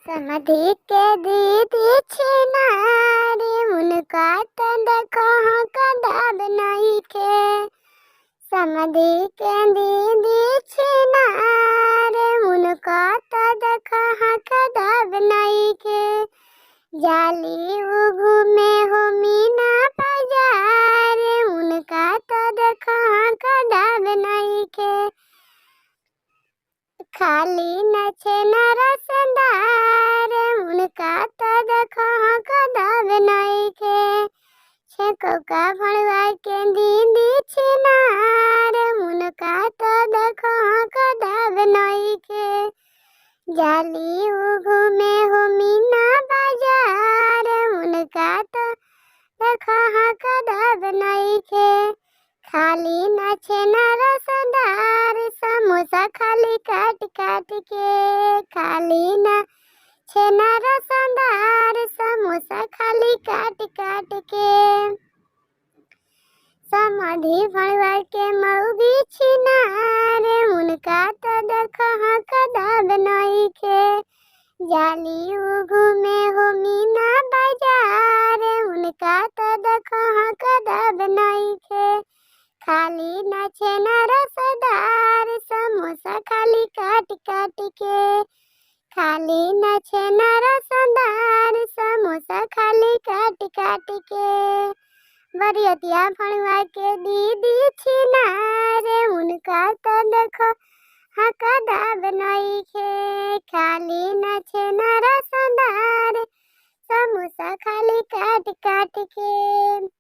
समधि के दीदी छिनारी उनका त देखो कदाब नइखे। समधि के दीदी छिनारी उनका त देखो कदाब नइखे। जाली उघू में हो मीना बाजार उनका त देखो कदाब नइखे। खाली नचे नरसदार उनका त देखो कदाब नइखे। छेकौका भड़वा के दीदी छिनार उनका त देखो कदाब नइखे। जाली उघू में हो मीना बाजार उनका त देखो कदाब नइखे। खाली नचे नरसदार समोसा खाली काट काट के। खाली नचे नरसदार समोसा खाली काट काट के। समधि भड़वा के मौगी छिनार उनका त देखो कदाब नइखे। जाली उघू में हो मीना बाजार उनका त देखो कदाब नइखे। खाली नचे नरसदार समोसा खाली काट काट के। खाली नचे नरसदार समोसा खाली काट काट के। बरियतिया भड़वा के दीदी छिनार उनका त देखो कदाब नइखे। खाली नचे नरसदार समोसा खाली काट काट के।